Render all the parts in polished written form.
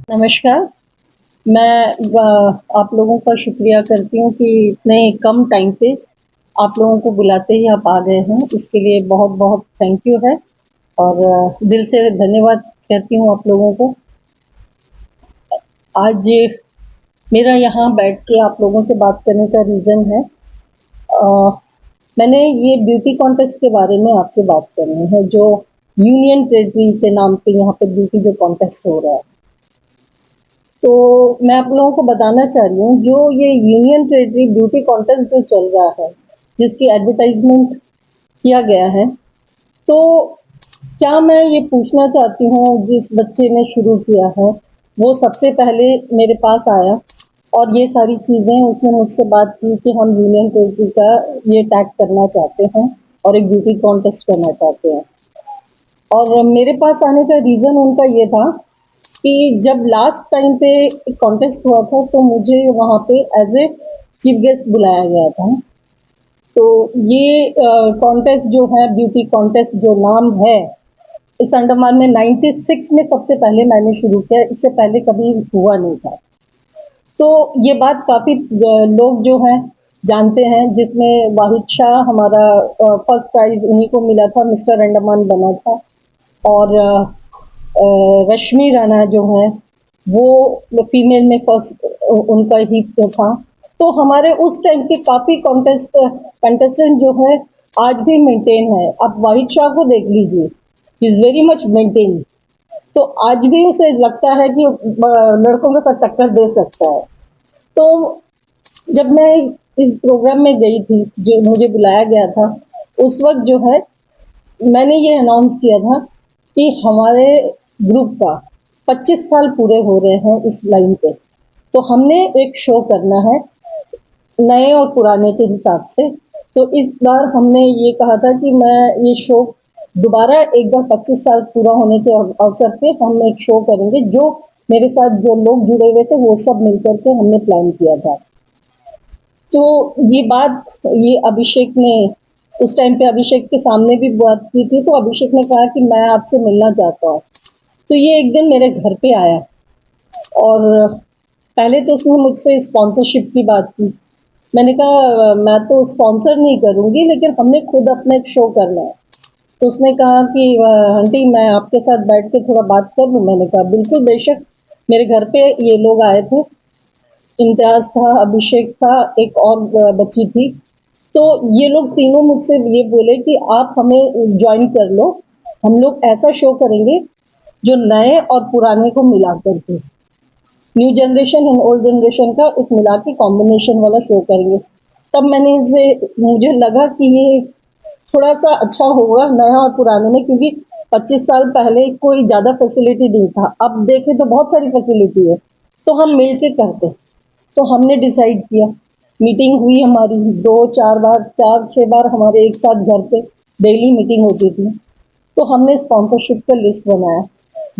नमस्कार। मैं आप लोगों का शुक्रिया करती हूँ कि इतने कम टाइम पे आप लोगों को बुलाते ही आप आ गए हैं, इसके लिए बहुत बहुत थैंक यू है और दिल से धन्यवाद कहती हूँ आप लोगों को। आज मेरा यहाँ बैठ के आप लोगों से बात करने का रीज़न है, मैंने ये ब्यूटी कॉन्टेस्ट के बारे में आपसे बात करनी है, जो यूनियन टेरिटरी के नाम पे यहाँ पे ब्यूटी जो कॉन्टेस्ट हो रहा है। तो मैं आप लोगों को बताना चाह रही हूँ, जो ये यूनियन टेरिटरी ब्यूटी कॉन्टेस्ट जो चल रहा है, जिसकी एडवर्टाइजमेंट किया गया है, तो क्या मैं ये पूछना चाहती हूँ, जिस बच्चे ने शुरू किया है वो सबसे पहले मेरे पास आया और ये सारी चीज़ें उसने मुझसे बात की कि हम यूनियन टेरिटरी का ये टैग करना चाहते हैं और एक ब्यूटी कॉन्टेस्ट करना चाहते हैं। और मेरे पास आने का रीज़न उनका ये था कि जब लास्ट टाइम पे कॉन्टेस्ट हुआ था तो मुझे वहाँ पे एज ए चीफ गेस्ट बुलाया गया था। तो ये कॉन्टेस्ट जो है, ब्यूटी कॉन्टेस्ट जो नाम है, इस अंडमान में 96 में सबसे पहले मैंने शुरू किया, इससे पहले कभी हुआ नहीं था। तो ये बात काफ़ी लोग जो हैं जानते हैं, जिसमें वाहिद शाह हमारा फर्स्ट प्राइज उन्हीं को मिला था, मिस्टर अंडमान बना था। और रश्मि राणा जो है वो फीमेल में फर्स्ट उनका ही था। तो हमारे उस टाइम के काफ़ी कंटेस्टेंट जो है आज भी मेंटेन है। आप वाहिद शाह को देख लीजिए, इज़ वेरी मच मेंटेन। तो आज भी उसे लगता है कि लड़कों के साथ टक्कर दे सकता है। तो जब मैं इस प्रोग्राम में गई थी, जो मुझे बुलाया गया था, उस वक्त जो है मैंने ये अनाउंस किया था कि हमारे ग्रुप का 25 साल पूरे हो रहे हैं इस लाइन पे, तो हमने एक शो करना है नए और पुराने के हिसाब से। तो इस बार हमने ये कहा था कि मैं ये शो दोबारा एक बार 25 साल पूरा होने के अवसर पे हम एक शो करेंगे, जो मेरे साथ जो लोग जुड़े हुए थे वो सब मिलकर के हमने प्लान किया था। तो ये बात ये अभिषेक ने उस टाइम पे अभिषेक के सामने भी बात की थी, तो अभिषेक ने कहा कि मैं आपसे मिलना चाहता हूँ। तो ये एक दिन मेरे घर पे आया और पहले तो उसने मुझसे स्पॉन्सरशिप की बात की। मैंने कहा मैं तो स्पॉन्सर नहीं करूँगी, लेकिन हमने खुद अपना एक शो करना है। तो उसने कहा कि आंटी मैं आपके साथ बैठ के थोड़ा बात कर लूँ। मैंने कहा बिल्कुल बेशक। मेरे घर पे ये लोग आए थे, इम्तियाज़ था, अभिषेक था, एक और बच्ची थी। तो ये लोग तीनों मुझसे ये बोले कि आप हमें ज्वाइन कर लो, हम लोग ऐसा शो करेंगे जो नए और पुराने को मिला करके, new generation and old generation का एक मिला के कॉम्बिनेशन वाला शो करेंगे। तब मैंने इसे मुझे लगा कि ये थोड़ा सा अच्छा होगा नया और पुराने में, क्योंकि 25 साल पहले कोई ज़्यादा फैसिलिटी नहीं था, अब देखें तो बहुत सारी फैसिलिटी है, तो हम मिल के करते। तो हमने डिसाइड किया, मीटिंग हुई हमारी 2-4 बार, 4-6 बार हमारे एक साथ घर पे डेली मीटिंग होती थी। तो हमने स्पॉन्सरशिप का लिस्ट बनाया,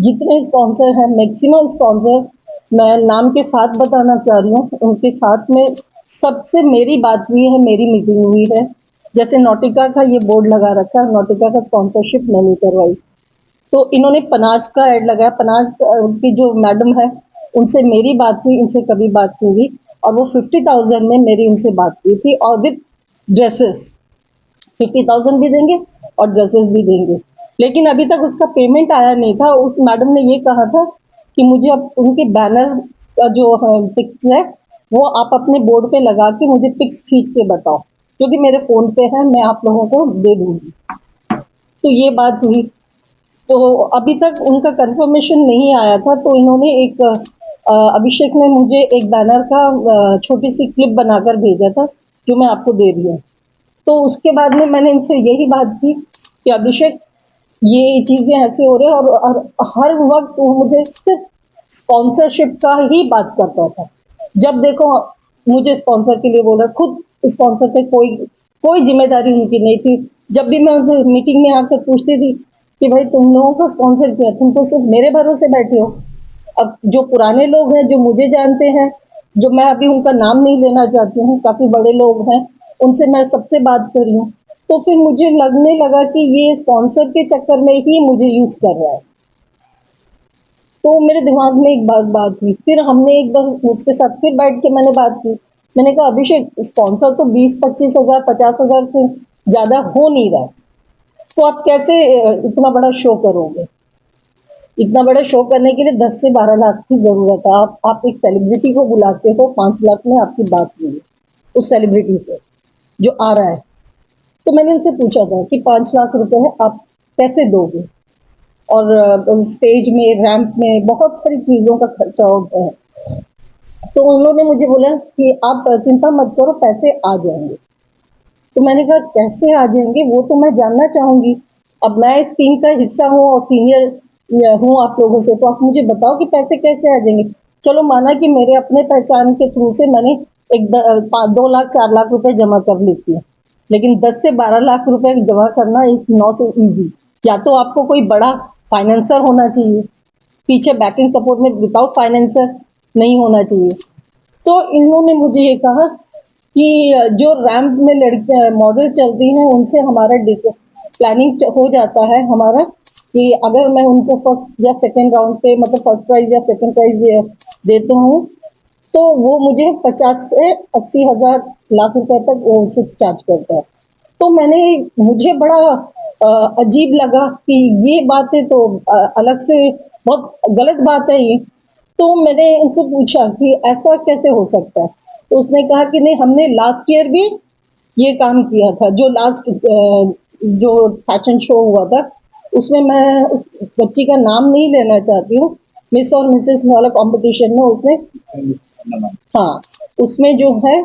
जितने स्पॉन्सर हैं मैक्सिमम स्पॉन्सर मैं नाम के साथ बताना चाह रही हूँ, उनके साथ में सबसे मेरी बात हुई है, मेरी मीटिंग हुई है। जैसे नॉटिका का ये बोर्ड लगा रखा है, नॉटिका का स्पॉन्सरशिप मैंने करवाई। तो इन्होंने पनाज का ऐड लगाया, पनाज की जो मैडम है उनसे मेरी बात हुई, इनसे कभी बात नहीं हुई, और वो 50,000 में मेरी उनसे बात हुई थी, और विद ड्रेसेस 50,000 भी देंगे और ड्रेसेस भी देंगे। लेकिन अभी तक उसका पेमेंट आया नहीं था। उस मैडम ने ये कहा था कि मुझे अब उनके बैनर का जो पिक्स है वो आप अपने बोर्ड पे लगा के मुझे पिक्स खींच के बताओ, जो कि मेरे फ़ोन पे है, मैं आप लोगों को दे दूँगी। तो ये बात हुई। तो अभी तक उनका कंफर्मेशन नहीं आया था, तो इन्होंने अभिषेक ने मुझे एक बैनर का छोटी सी क्लिप बनाकर भेजा था, जो मैं आपको दे रही हूँ। तो उसके बाद में मैंने इनसे यही बात की कि अभिषेक, ये चीजें ऐसे हो रहे हैं, और हर वक्त वो मुझे सिर्फ स्पॉन्सरशिप का ही बात करता था। जब देखो मुझे स्पॉन्सर के लिए बोला, खुद स्पॉन्सर पे कोई कोई जिम्मेदारी उनकी नहीं थी। जब भी मैं उनसे मीटिंग में आकर पूछती थी कि भाई तुम लोगों का स्पॉन्सर किया, तुम तो सिर्फ मेरे भरोसे बैठे हो। अब जो पुराने लोग हैं, जो मुझे जानते हैं, जो मैं अभी उनका नाम नहीं लेना चाहती हूँ, काफी बड़े लोग हैं, उनसे मैं सबसे बात कर रही हूँ। तो फिर मुझे लगने लगा कि ये स्पॉन्सर के चक्कर में ही मुझे यूज कर रहा है। तो मेरे दिमाग में एक बात हुई, फिर हमने एक बार उसके साथ फिर बैठ के मैंने बात की। मैंने कहा अभिषेक, स्पॉन्सर तो 20-25 हजार 50 हजार से ज्यादा हो नहीं रहा है, तो आप कैसे इतना बड़ा शो करोगे? इतना बड़ा शो करने के लिए 10 से 12 लाख की जरूरत है। आप एक सेलिब्रिटी को बुलाते हो, 5 लाख में आपकी बात हुई है उस सेलिब्रिटी से जो आ रहा है। तो मैंने उनसे पूछा था कि 5 लाख रुपए है, आप कैसे दोगे? और स्टेज में, रैंप में बहुत सारी चीजों का खर्चा होता है। तो उन्होंने मुझे बोला कि आप चिंता मत करो, पैसे आ जाएंगे। तो मैंने कहा कैसे आ जाएंगे, वो तो मैं जानना चाहूंगी। अब मैं इस टीम का हिस्सा हूँ और सीनियर हूँ आप लोगों से, तो आप मुझे बताओ कि पैसे कैसे आ जाएंगे। चलो माना कि मेरे अपने पहचान के थ्रू से मैंने 2 लाख 4 लाख रुपए जमा कर लेती हूँ, लेकिन 10 से 12 लाख रुपए जमा करना एक नौ से इजी। या तो आपको कोई बड़ा फाइनेंसर होना चाहिए पीछे, बैकिंग सपोर्ट में, विदाउट फाइनेंसर नहीं होना चाहिए। तो इन्होंने मुझे ये कहा कि जो रैंप में लड़के मॉडल चलती हैं, उनसे हमारा प्लानिंग हो जाता है हमारा, कि अगर मैं उनको फर्स्ट या सेकंड राउंड पे, मतलब फर्स्ट प्राइज या सेकंड प्राइज देता हूँ, तो वो मुझे 50 से 80 हजार लाख रुपए तक वो उनसे चार्ज करता है। तो मुझे बड़ा अजीब लगा कि ये बातें तो अलग से बहुत गलत बात है ये। तो मैंने उनसे पूछा कि ऐसा कैसे हो सकता है? तो उसने कहा कि नहीं, हमने लास्ट ईयर भी ये काम किया था। जो लास्ट जो फैशन शो हुआ था, उसमें मैं उस बच्ची का नाम नहीं लेना चाहती हूँ, मिस और मिसेस वाला कंपटीशन में उसने, हाँ, उसमें जो है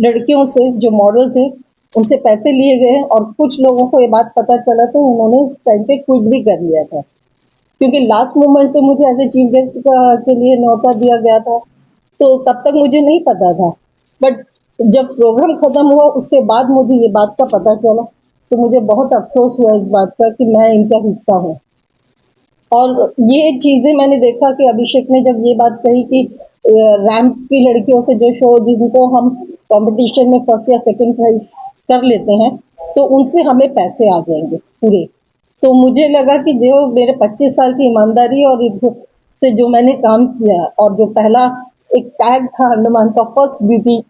लड़कियों से जो मॉडल थे, उनसे पैसे लिए गए, और कुछ लोगों को ये बात पता चला तो उन्होंने उस टाइम पे क्विट भी कर लिया था, क्योंकि लास्ट मोमेंट पे मुझे एज ए चीफ गेस्ट के लिए न्योता दिया गया था। तो तब तक मुझे नहीं पता था, बट जब प्रोग्राम खत्म हुआ उसके बाद मुझे ये बात का पता चला, तो मुझे बहुत अफसोस हुआ इस बात का कि मैं इनका हिस्सा हूँ। और ये चीजें मैंने देखा कि अभिषेक ने जब ये बात कही कि रैंप की लड़कियों से जो शो, जिनको हम कंपटीशन में फर्स्ट या सेकंड प्राइज कर लेते हैं, तो उनसे हमें पैसे आ जाएंगे पूरे। तो मुझे लगा कि जो मेरे 25 साल की ईमानदारी और से जो मैंने काम किया, और जो पहला एक टैग था अंडमान का, फर्स्ट ब्यूटी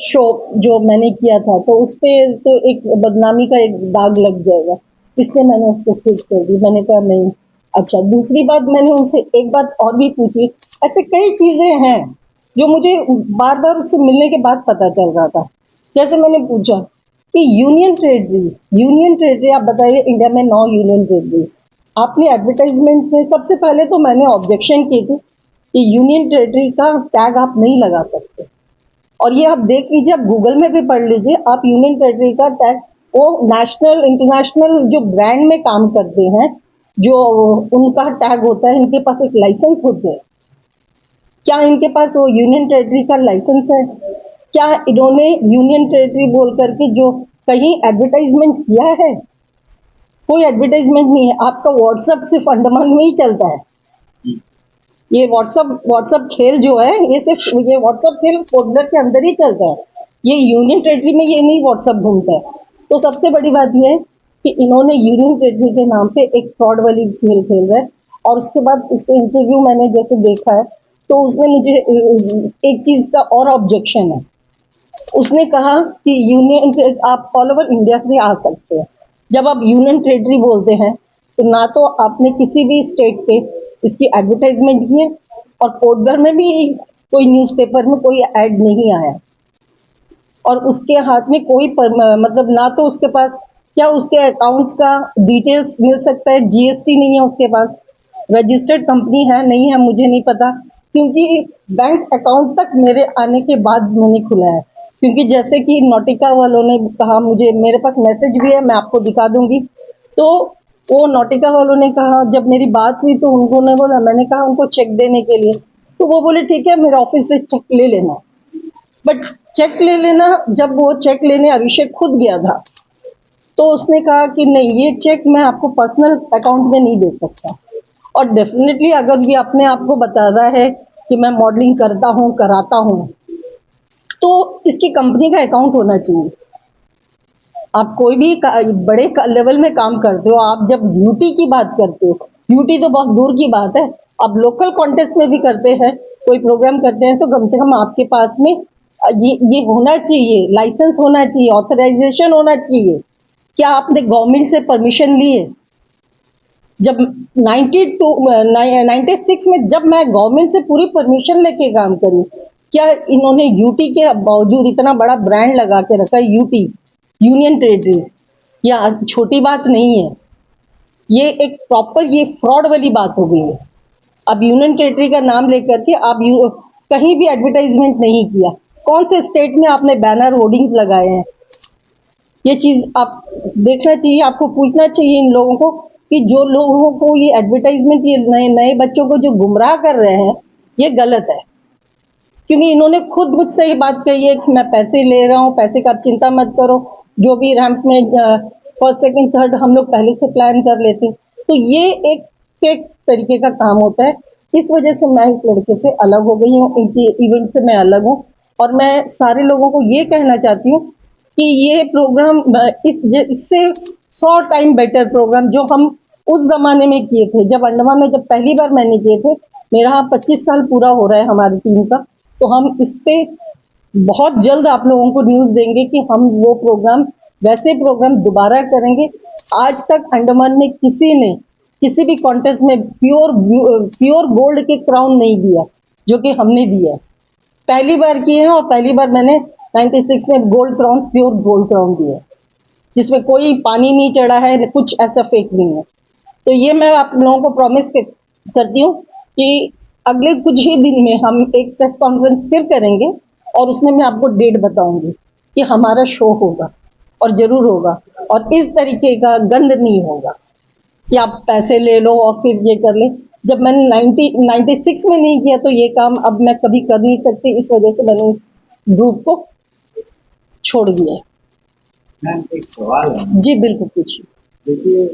शो जो मैंने किया था, तो उस पे तो एक बदनामी का एक दाग लग जाएगा, इसलिए मैंने उसको क्विट कर दी। मैंने कहा नहीं। अच्छा, दूसरी बात मैंने उनसे एक बात और भी पूछी। ऐसे कई चीजें हैं जो मुझे बार बार उससे मिलने के बाद पता चल रहा था। जैसे मैंने पूछा कि यूनियन टेरिटरी आप बताइए, इंडिया में 9 यूनियन टेरिटरी। आपने एडवर्टाइजमेंट में सबसे पहले तो मैंने ऑब्जेक्शन की थी कि यूनियन टेरिटरी का टैग आप नहीं लगा सकते। और ये आप देख लीजिए, आप गूगल में भी पढ़ लीजिए, आप यूनियन टेरिटरी का टैग, वो नेशनल इंटरनेशनल जो ब्रांड में काम करते हैं, जो उनका टैग होता है, इनके पास एक लाइसेंस होते हैं। क्या इनके पास वो यूनियन टेरिटरी का लाइसेंस है? क्या इन्होंने यूनियन टेरिटरी बोल करके जो कहीं एडवर्टाइजमेंट किया है? कोई एडवर्टाइजमेंट नहीं है। आपका व्हाट्सएप सिर्फ अंडमान में ही चलता है। ये व्हाट्सएप खेल जो है, ये व्हाट्सएप खेल पोर्टल के अंदर ही चलता है। ये यूनियन टेरिटरी में ये नहीं व्हाट्सएप घूमता है। तो सबसे बड़ी बात ये है कि इन्होंने यूनियन टेरिटरी के नाम पे एक फ्रॉड वाली खेल खेल रहा है। और उसके बाद इसके इंटरव्यू मैंने जैसे देखा है, तो उसने मुझे एक चीज का और ऑब्जेक्शन है। उसने कहा कि आप ऑल ओवर इंडिया से आ सकते हैं। जब आप यूनियन टेरिटरी बोलते हैं, तो ना तो आपने किसी भी स्टेट पे इसकी एडवर्टाइजमेंट की है, और पोर्टल में भी कोई न्यूज़पेपर में कोई ऐड नहीं आया, और उसके हाथ में कोई मतलब ना तो उसके पास, क्या उसके अकाउंट्स का डिटेल्स मिल सकता है? जीएसटी नहीं है उसके पास, रजिस्टर्ड कंपनी है नहीं है मुझे नहीं पता, क्योंकि बैंक अकाउंट तक मेरे आने के बाद मैंने खुला है। क्योंकि जैसे कि नॉटिका वालों ने कहा, मुझे मेरे पास मैसेज भी है, मैं आपको दिखा दूंगी। तो वो नॉटिका वालों ने कहा, जब मेरी बात हुई तो उन्होंने बोला, मैंने कहा उनको चेक देने के लिए, तो वो बोले ठीक है मेरे ऑफिस से चेक ले लेना। बट चेक ले लेना, जब वो चेक लेने अभिषेक खुद गया था तो उसने कहा कि नहीं, ये चेक मैं आपको पर्सनल अकाउंट में नहीं दे सकता। और डेफिनेटली अगर ये अपने आप को बता रहा है कि मैं मॉडलिंग करता हूँ, कराता हूँ, तो इसकी कंपनी का अकाउंट होना चाहिए। आप कोई भी बड़े लेवल में काम करते हो, आप जब ड्यूटी की बात करते हो, ड्यूटी तो बहुत दूर की बात है, आप लोकल कॉन्टेस्ट में भी करते हैं, कोई प्रोग्राम करते हैं, तो कम से कम आपके पास में ये होना चाहिए, लाइसेंस होना चाहिए, ऑथराइजेशन होना चाहिए। क्या आपने गवर्नमेंट से परमिशन लिए? जब 96 में जब मैं गवर्नमेंट से पूरी परमिशन लेके काम करी, क्या इन्होंने यूटी के बावजूद इतना बड़ा ब्रांड लगा के रखा है, यूटी यूनियन टेरिटरी, या छोटी बात नहीं है। ये एक प्रॉपर ये फ्रॉड वाली बात हो गई है। अब यूनियन टेरिटरी का नाम लेकर के आप कहीं भी एडवर्टाइजमेंट नहीं किया, कौन से स्टेट में आपने बैनर होर्डिंग्स लगाए हैं? ये चीज आप देखना चाहिए, आपको पूछना चाहिए इन लोगों को कि जो लोगों को ये एडवर्टाइजमेंट, ये नए नए बच्चों को जो गुमराह कर रहे हैं, ये गलत है। क्योंकि इन्होंने खुद मुझसे ये बात कही है कि मैं पैसे ले रहा हूँ, पैसे का आप चिंता मत करो, जो भी रैंप में फर्स्ट सेकंड थर्ड हम लोग पहले से प्लान कर लेते हैं। तो ये एक तरीके का काम होता है। इस वजह से मैं इस लड़के से अलग हो गई हूँ, इनकी इवेंट से मैं अलग हूँ। और मैं सारे लोगों को ये कहना चाहती हूँ कि ये प्रोग्राम इससे 100 टाइम बेटर प्रोग्राम जो हम उस जमाने में किए थे, जब अंडमान में जब पहली बार मैंने किए थे, मेरा 25 साल पूरा हो रहा है हमारी टीम का। तो हम इस पे बहुत जल्द आप लोगों को न्यूज देंगे कि हम वो प्रोग्राम, वैसे प्रोग्राम दोबारा करेंगे। आज तक अंडमान में किसी ने किसी भी कॉन्टेस्ट में प्योर गोल्ड के क्राउन नहीं दिया जो कि हमने दिया है। पहली बार किए हैं, और पहली बार मैंने 96 में gold crown, pure gold crown दिया है, जिसमें कोई पानी नहीं चढ़ा है, कुछ ऐसा फेक नहीं है। तो ये मैं आप लोगों को प्रॉमिस करती हूँ कि अगले कुछ ही दिन में हम एक प्रेस कॉन्फ्रेंस फिर करेंगे, और उसमें मैं आपको डेट बताऊंगी कि हमारा शो होगा, और जरूर होगा, और इस तरीके का गंद नहीं होगा कि आप पैसे ले लो और फिर ये कर ले। जब मैंने 96 में नहीं किया तो ये काम अब मैं कभी कर नहीं सकती, इस वजह से मैंने ग्रुप को छोड़ दिया है। मैम एक सवाल है। जी बिल्कुल पूछिए। देखिए,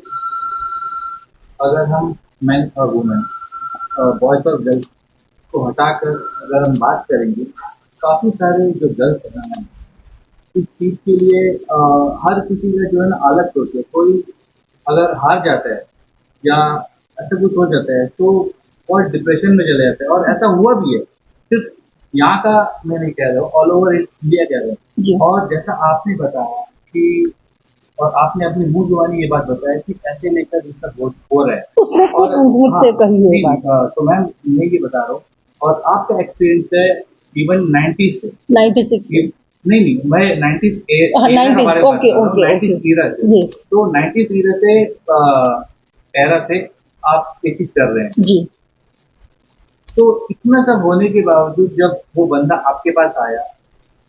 अगर हम मैन और वुमेन, बॉयज और गर्ल्स को हटाकर अगर हम बात करेंगे, काफ़ी सारे जो गर्ल्स हैं ना, इस चीज़ के लिए हर किसी का जो है ना अलग सोच है। कोई अगर हार जाता है या ऐसा कुछ हो जाता है तो और डिप्रेशन में चले जाता है, और ऐसा हुआ भी है। सिर्फ यहाँ का मैं नहीं कह रहा हूँ, ऑल ओवर इंडिया कह रहा जी। हूँ। और जैसा आपने बताया कि, और आपने अपनी मुंह जुबानी ये बात बताया कि पैसे लेकर जिसका वोट हो रहा है, उसने खुद और मुझसे कही है नहीं, बात। तो मैम मैं ये बता रहा हूँ, और आपका एक्सपीरियंस है इवन 90 से 96 से। नहीं नहीं, मैं 90s हाँ, 90s, हमारे okay okay 90s okay. era से, यस। तो 90s era से era से आप ये चीज कर रहे हैं। जी। तो इतना सब होने के बावजूद जब वो बंदा आपके पास आया,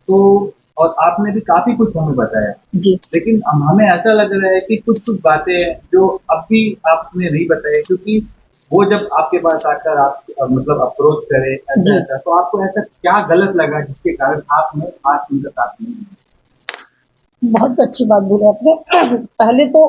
तो और आपने भी काफी कुछ हमें बताया, जी। लेकिन हमें ऐसा लग रहा है कि कुछ कुछ बातें हैं जो अब भी आपने नहीं बताई, क्योंकि वो जब आपके पास आकर आप मतलब अप्रोच करे जी। ऐसा ऐसा, तो आपको ऐसा क्या गलत लगा जिसके कारण आपने आज उनका साथ नहीं दिया? बहुत अच्छी बात बोली आपने। पहले तो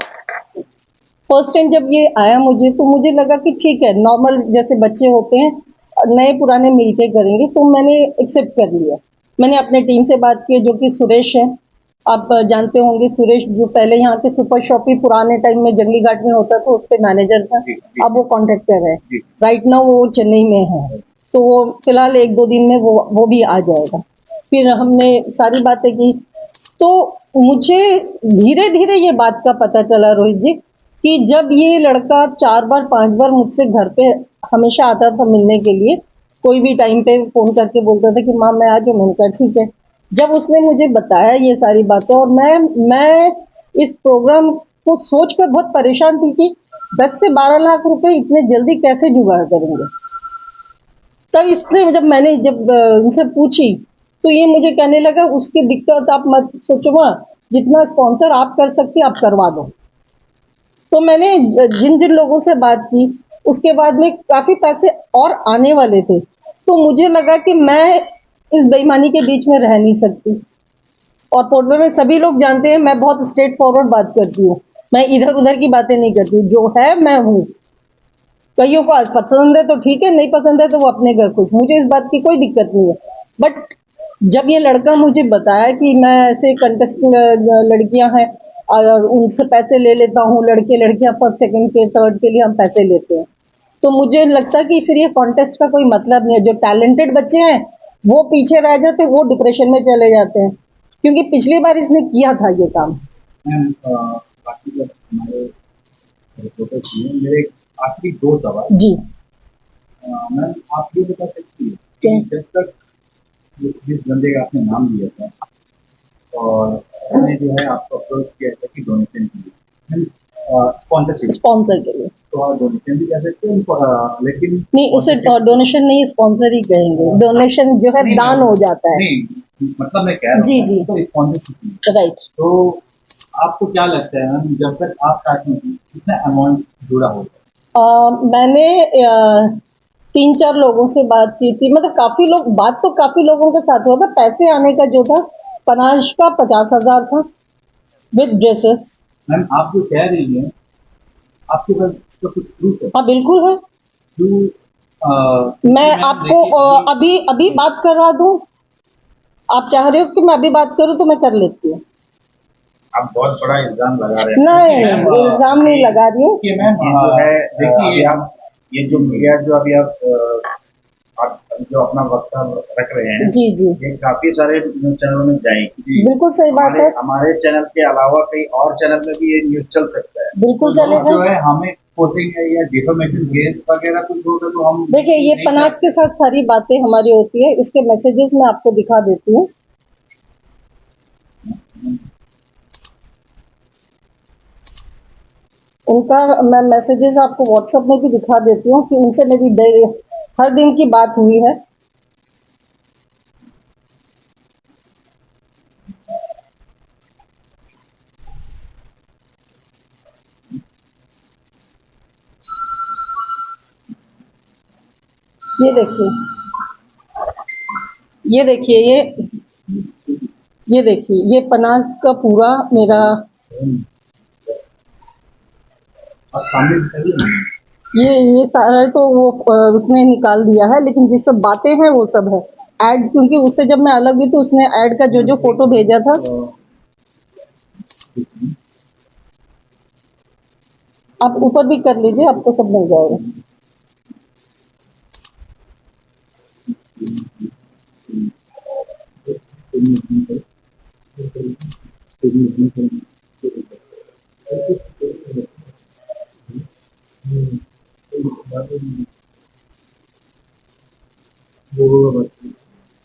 फर्स्ट टाइम जब ये आया मुझे, तो मुझे लगा कि ठीक है, नॉर्मल जैसे बच्चे होते हैं, नए पुराने मिलके करेंगे, तो मैंने एक्सेप्ट कर लिया। मैंने अपने टीम से बात की, जो कि सुरेश है, आप जानते होंगे सुरेश, जो पहले यहाँ के सुपर शॉपी पुराने टाइम में जंगली घाट में होता था, उस पर मैनेजर था। जी, जी, अब वो कॉन्ट्रैक्टर है। जी। राइट नाउ वो चेन्नई में है, तो वो फिलहाल 1-2 दिन में वो भी आ जाएगा। फिर हमने सारी बातें की, तो मुझे धीरे धीरे ये बात का पता चला रोहित जी, कि जब ये लड़का 4 बार 5 बार मुझसे घर पे हमेशा आता था मिलने के लिए, कोई भी टाइम पे फोन करके बोलता था कि माँ मैं आ जाऊँ, मैंने कहा ठीक है। जब उसने मुझे बताया ये सारी बातें, और मैं इस प्रोग्राम को सोच कर बहुत परेशान थी कि 10 से 12 लाख रुपए इतने जल्दी कैसे जुगाड़ करेंगे। तब इसने जब उनसे पूछी तो ये मुझे कहने लगा उसकी दिक्कत आप मत सोचो माँ, जितना स्पॉन्सर आप कर सकती आप करवा दो। तो मैंने जिन जिन लोगों से बात की उसके बाद में काफी पैसे और आने वाले थे, तो मुझे लगा कि मैं इस बेईमानी के बीच में रह नहीं सकती। और पोर्टवे में सभी लोग जानते हैं मैं बहुत स्ट्रेट फॉरवर्ड बात करती हूँ, मैं इधर उधर की बातें नहीं करती, जो है मैं हूँ। कईयों को आज पसंद है तो ठीक है, नहीं पसंद है तो वो अपने घर खुश, मुझे इस बात की कोई दिक्कत नहीं है। बट जब ये लड़का मुझे बताया कि मैं ऐसे कंटेस्ट लड़कियां हैं और उनसे पैसे ले लेता हूँ, लड़के लड़कियां फर्स्ट सेकंड के थर्ड के लिए हम पैसे लेते हैं, तो मुझे लगता कि फिर ये कॉन्टेस्ट का कोई मतलब नहीं है। जो टैलेंटेड बच्चे हैं वो पीछे रह जाते, वो डिप्रेशन में चले जाते हैं, क्योंकि पिछली बार इसने किया था ये काम। मैम बाकी जब हमारे रिपोर्टर्स हैं, मेरे आखिरी दो सवाल। जी मैम आप ये बता सकती है क्या? कि जब तक जिस बंदे का आपने नाम लिया था और उसने जो है आपको अप्रोच किया था कि डोनेशन के लिए स्पॉन्सरशिप, स्पॉन्सर के लिए तो आप डोनेशन भी कह सकते हैं, लेकिन नहीं, उसे डोनेशन नहीं स्पॉन्सर ही कहेंगे। डोनेशन जो है दान हो जाता है। नहीं मतलब मैं कह रहा जी हूँ जी तो स्पॉन्सरशिप। राइट। तो आपको क्या लगता है मैम, जब तक आप साथ में थी कितना अमाउंट जुड़ा होगा? मैंने 3-4 लोगों से बात की थी, मतलब काफी लोग, बात तो काफी लोगों के साथ हुआ था। पैसे आने का जो था पनाश का 50,000 था विद ड्रेसेस। मैम आप जो कह रही हैं आपके पास इसका कुछ प्रूफ है? हाँ बिल्कुल है। जो मैं आपको अभी अभी बात करवा दूं? आप चाह रहे हो कि मैं अभी बात करूं तो मैं कर लेती हूँ। आप बहुत बड़ा इल्जाम लगा रहे हैं। नहीं मैम, इल्जाम नहीं लगा रही हूँ। कि मैम ये जो है देखिए अभी आप ये जो मीडिया जो अभी आप जो अपना वक्तव्य रख रहे हैं, जी जी ये काफी सारे न्यूज चैनलों में जाएगी। बिल्कुल सही बात है। हमारे चैनल के अलावा कई और चैनल में भी ये न्यूज चल सकता है। बिल्कुल जो चलेगा। है हमें कोटिंग है या डिफेमेशन केस वगैरह कुछ होगा तो हम देखिए ये पनाज के साथ सारी बातें हमारी होती है, इसके मैसेजेस मैं आपको दिखा देती हूँ। उनका मैं मैसेजेस आपको व्हाट्सएप में भी दिखा देती हूँ कि उनसे मेरी हर दिन की बात हुई है। ये देखिए, ये देखिए, ये देखिए, ये पनाज का पूरा मेरा आप सामने दिखाइए ना। ये सारा तो वो उसने निकाल दिया है, लेकिन जिस सब बातें हैं वो सब है ऐड, क्योंकि उससे जब मैं अलग हुई तो उसने ऐड का जो जो फोटो भेजा था। आप ऊपर भी कर लीजिए, आपको सब मिल जाएगा।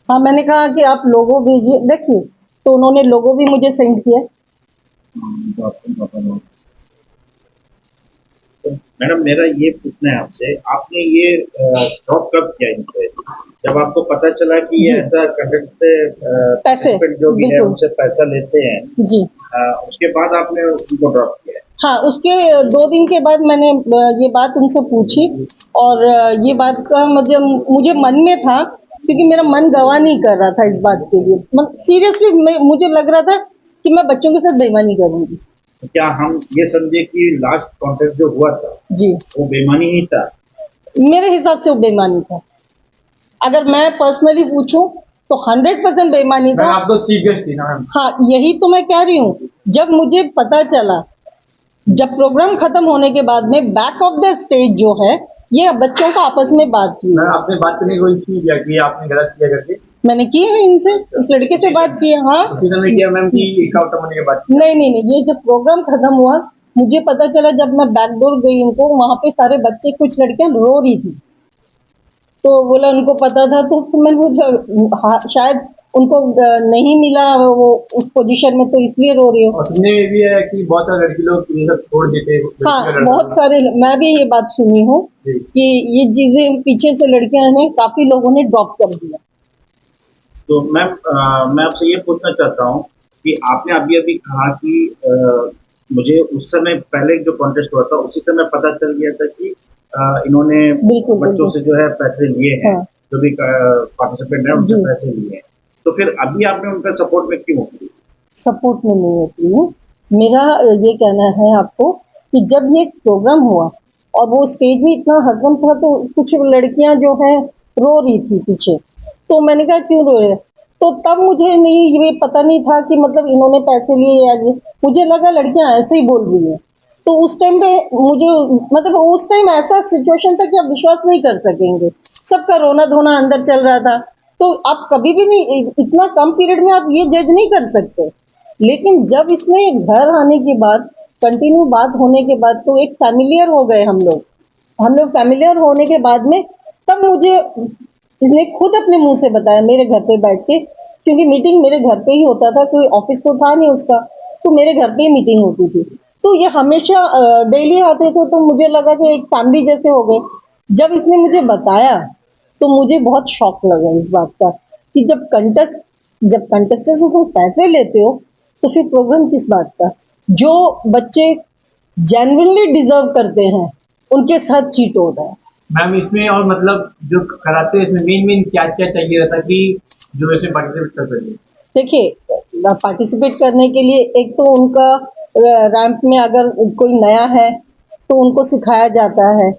हाँ मैंने कहा कि आप लोगो भेजिए, देखिए तो उन्होंने लोगो भी मुझे सेंड किया। मैडम मेरा ये पूछना है आपसे, आपने ये ड्रॉप कब किया इनसे? जब आपको पता चला कि ये जी। ऐसा कंटेंट से पैसे, जो भी है बिल्कुल। उनसे पैसा लेते हैं, जी उसके बाद आपने उनको ड्रॉप किया है? हाँ, उसके 2 दिन के बाद मैंने ये बात उनसे पूछी, और ये बात का मुझे मन में था, क्योंकि मेरा मन गवाह नहीं कर रहा था इस बात के लिए। सीरियसली मुझे लग रहा था कि मैं बच्चों के साथ बेईमानी करूंगी। तो क्या हम ये समझे कि लास्ट कॉन्टेस्ट जो हुआ था जी वो बेईमानी ही था? मेरे हिसाब से वो बेईमानी था। अगर मैं पर्सनली पूछूं तो 100% बेईमानी था। आप तो चीफ गेस्ट थी ना मैम। हाँ यही तो मैं कह रही हूँ। जब मुझे पता चला, जब प्रोग्राम खत्म होने के बाद में बैक ऑफ द स्टेज जो है, ये बच्चों का आपस में बात की है। आपने बात करने की कोशिश नहीं किया कि आपने गलत किया करके? मैंने की है इनसे, इस लड़के से बात की है। हाँ नहीं किया मैम कि एक आउट होने के बाद? नहीं नहीं नहीं, ये जब प्रोग्राम खत्म हुआ मुझे पता चला, जब मैं बैकडोर गई उनको, वहां पे सारे बच्चे, कुछ लड़कियां रो रही थी, तो बोला उनको पता था, तो मैंने शायद उनको नहीं मिला वो उस पोजीशन में, तो इसलिए रो रही हो। और सुनने में भी है कि बहुत सारे लड़की लोग ये सब छोड़ देते हैं, लड़की का हाँ, लड़का बहुत लोग। सारे, मैं भी ये बात सुनी हूँ जी। कि ये चीजें पीछे से लड़कियां ने काफी लोगों ने ड्रॉप कर दिया। तो मैम मैं आपसे ये पूछना चाहता हूँ कि आपने अभी अभी कहा कि मुझे उस समय पहले जो कॉन्टेस्ट हुआ था उसी समय पता चल गया था कि इन्होंने बिल्कुल बच्चों बिल्कुल। से जो है पैसे लिए हैं, हाँ जो भी पार्टिसिपेंट है उनसे जी, पैसे लिए हैं। तो फिर अभी आपने उनका सपोर्ट में क्यों किया? सपोर्ट में नहीं होती हूँ। मेरा ये कहना है आपको कि जब ये प्रोग्राम हुआ और वो स्टेज में इतना हड़कंप था, तो कुछ लड़कियां जो हैं रो रही थी पीछे, तो मैंने कहा क्यों रो रहे हैं? तो तब मुझे नहीं, ये पता नहीं था कि मतलब इन्होंने पैसे लिए या ये, मुझे लगा लड़कियां ऐसे ही बोल रही हैं। तो उस टाइम पे मुझे, मतलब उस टाइम ऐसा सिचुएशन था कि आप विश्वास नहीं कर सकेंगे, सबका रोना धोना अंदर चल रहा था। तो आप कभी भी नहीं, इतना कम पीरियड में आप ये जज नहीं कर सकते। लेकिन जब इसने घर आने के बाद, कंटिन्यू बात होने के बाद, तो एक फैमिलियर हो गए हम लोग फैमिलियर होने के बाद में, तब मुझे इसने खुद अपने मुंह से बताया मेरे घर पे बैठ के, क्योंकि मीटिंग मेरे घर पे ही होता था, कोई ऑफिस तो था नहीं उसका, तो मेरे घर पे ही मीटिंग होती थी। तो ये हमेशा डेली आते थे, तो मुझे लगा कि एक फैमिली जैसे हो गए। जब इसने मुझे बताया तो मुझे बहुत शौक लगा इस बात का कि जब कंटेस्टेंट से तुम पैसे लेते हो, तो फिर प्रोग्राम किस बात का? जो बच्चे जेन्युइनली डिजर्व करते हैं उनके साथ चीट हो रहा है। मैम इसमें और मतलब जो कराते हैं इसमें मेन मेन क्या क्या चाहिए रहता है कि जो इसमें पार्टिसिपेट कर सके? देखिए, पार्टिसिपेट करने के लिए एक तो उनका रैंप में अगर कोई नया है तो उनको सिखाया जाता है।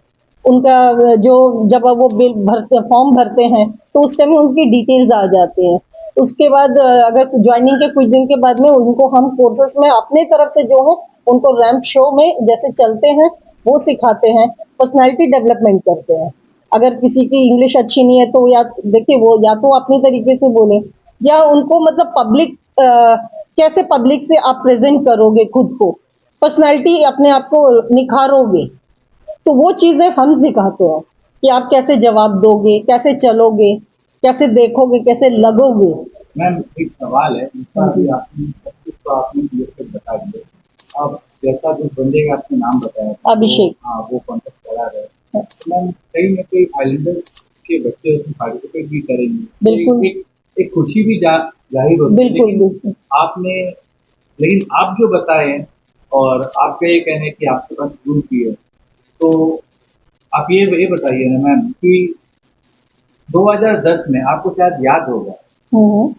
उनका जो, जब वो बिल भरते, फॉर्म भरते हैं, तो उस टाइम में उनकी डिटेल्स आ जाते हैं। उसके बाद अगर ज्वाइनिंग के कुछ दिन के बाद में उनको हम कोर्सेस में अपने तरफ से जो है उनको रैंप शो में जैसे चलते हैं वो सिखाते हैं, पर्सनालिटी डेवलपमेंट करते हैं। अगर किसी की इंग्लिश अच्छी नहीं है तो या देखिए वो या तो अपनी तरीके से बोले, या उनको मतलब कैसे पब्लिक से आप प्रेजेंट करोगे खुद को, पर्सनालिटी अपने आप को निखारोगे, तो वो चीजें हम सिखाते हैं कि आप कैसे जवाब दोगे, कैसे चलोगे, कैसे देखोगे, कैसे लगोगे। मैम एक सवाल है जिसका जी। अभी आपने सब कुछ तो आपने क्लियर कर बता दिया। अब जैसा जिस बंदे का आपने नाम बताया था, अभिषेक। हाँ वो कॉन्टेस्ट करा रहे हैं, तो मैम कहीं ना कहीं आइलैंडर के बच्चे उसमें पार्टिसिपेट भी करेंगे, तो बिल्कुल एक खुशी भी जाहिर होती है। बिल्कुल लेकिन बिल्कुल। आपने लेकिन आप जो बताए हैं और आपका ये कहना है कि आपके पास प्रूफ भी है, तो आप ये बताइए ना मैम कि 2010 में आपको शायद याद होगा हम्म।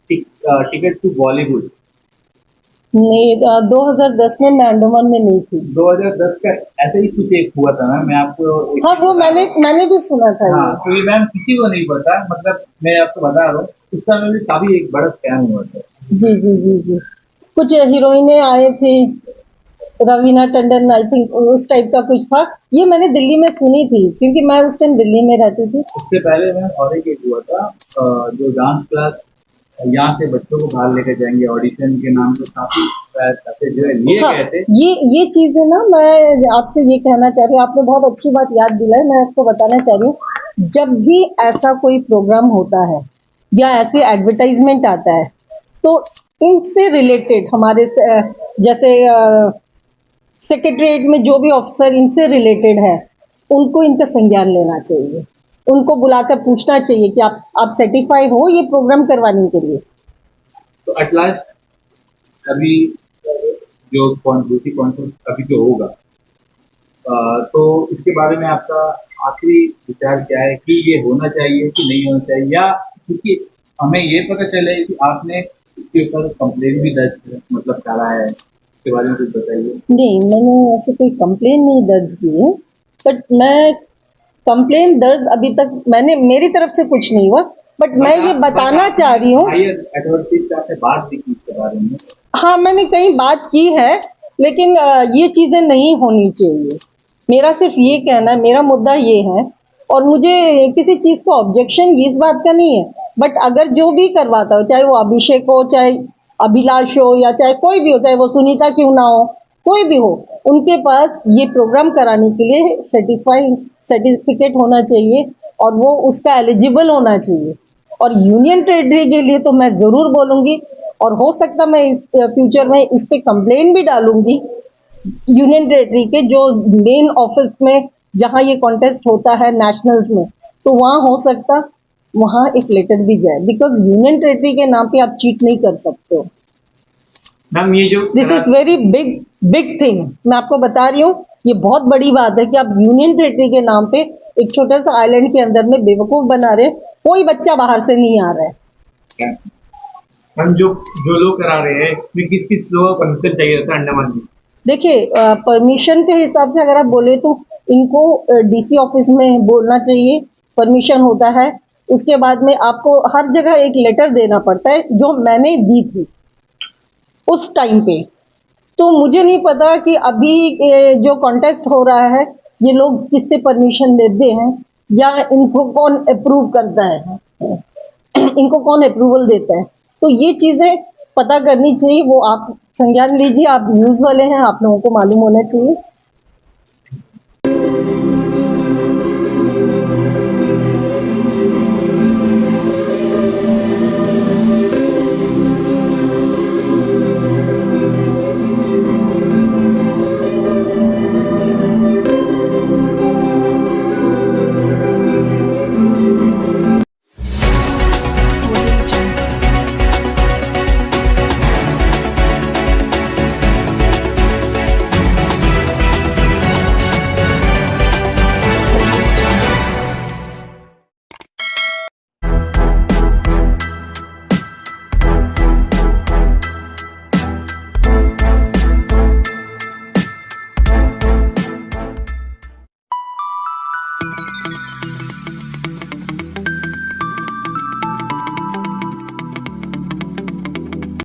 टिकट टू बॉलीवुड, नहीं, 2010 में मैं अंडमान में नहीं थी। 2010 का ऐसे ही कुछ एक हुआ था मैम, मैं आपको एक हाँ, चीज वो बता रहा हूँ। मैंने भी सुना था हाँ ये। तो ये मैम किसी को नहीं पता, मतलब मैं आपको बता रहा हूँ उस समय भी काफी एक बड़ा स्कैम हुआ था। जी जी जी जी। कुछ हीरोइनें आए थे, रवीना टंडन, आई थिंक उस टाइप का कुछ था। ये मैंने दिल्ली में सुनी थी क्योंकि मैं उस टाइम दिल्ली में रहती थी। उससे पहले मैम और एक हुआ था, जो डांस क्लास यहाँ से बच्चों को बाहर लेकर जाएंगे ऑडिशन के नाम पे, काफी पैसे जो है लिए हाँ, गए थे। ये चीजें ना, मैं आपसे ये कहना चाह रही हूँ, आपने बहुत अच्छी बात याद दिलाई, मैं आपको बताना चाह रही हूँ, जब भी ऐसा कोई प्रोग्राम होता है या ऐसे एडवर्टाइजमेंट आता है, तो इनसे रिलेटेड हमारे जैसे सेक्रेटरीट में जो भी ऑफिसर इनसे रिलेटेड है, उनको इनका संज्ञान लेना चाहिए। उनको बुलाकर पूछना चाहिए कि आप सर्टिफाई हो ये प्रोग्राम करवाने के लिए। तो एट लास्ट अभी जो ब्यूटी कॉन्टेस्ट अभी जो होगा, तो इसके बारे में आपका आखिरी विचार क्या है कि ये होना चाहिए कि नहीं होना चाहिए, या क्योंकि हमें ये पता चले कि आपने इसके ऊपर कंप्लेन भी दर्ज मतलब करा है, इसके बारे में कुछ बताइए। नहीं, मैंने ऐसे कोई कंप्लेन नहीं दर्ज की है, बट मैं कंप्लेन दर्ज अभी तक मैंने, मेरी तरफ से कुछ नहीं हुआ, बट मैं ये बताना चाह रही हूँ। हायर एडवर्टीज से आपने बात भी की इसके बारे में? हाँ, मैंने कहीं बात की है, लेकिन ये चीजें नहीं होनी चाहिए। मेरा सिर्फ ये कहना है, मेरा मुद्दा ये है, और मुझे किसी चीज का ऑब्जेक्शन इस बात का नहीं है, बट अगर जो भी करवाता हो, चाहे वो अभिषेक हो, चाहे अभिलाष हो, या चाहे कोई भी हो, चाहे वो सुनीता क्यों ना हो, कोई भी हो, उनके पास ये प्रोग्राम कराने के लिए सर्टिफिकेट होना चाहिए और वो उसका एलिजिबल होना चाहिए। और यूनियन टेरिटरी के लिए तो मैं ज़रूर बोलूँगी, और हो सकता मैं इस फ्यूचर में इस पे कंप्लेन भी डालूँगी यूनियन टेरिटरी के जो मेन ऑफिस में जहाँ ये कॉन्टेस्ट होता है नेशनल्स में, तो वहाँ हो सकता वहाँ एक लेटर भी जाए, बिकॉज यूनियन टेरिटरी के नाम पे आप चीट नहीं कर सकते हो। मैम ये जो this is very big big thing, मैं आपको बता रही हूँ, ये बहुत बड़ी बात है कि आप यूनियन टेरिटरी के नाम पे एक छोटा सा आइलैंड के अंदर में बेवकूफ बना रहे हैं। कोई बच्चा बाहर से नहीं आ रहा है। मैम जो जो लोग करा रहे हैं इसमें किस किस लोगों को परमिशन चाहिए था अंडमान में? देखिए परमिशन के हिसाब से अगर आप बोले तो इनको डीसी ऑफिस में बोलना चाहिए, परमिशन होता है। उसके बाद में आपको हर जगह एक लेटर देना पड़ता है, जो मैंने दी थी उस टाइम पे। तो मुझे नहीं पता कि अभी जो कॉन्टेस्ट हो रहा है ये लोग किससे परमिशन लेते हैं या इनको कौन अप्रूव करता है इनको कौन अप्रूवल देता है। तो ये चीज़ें पता करनी चाहिए, वो आप संज्ञान लीजिए, आप न्यूज़ वाले हैं, आप लोगों को मालूम होना चाहिए।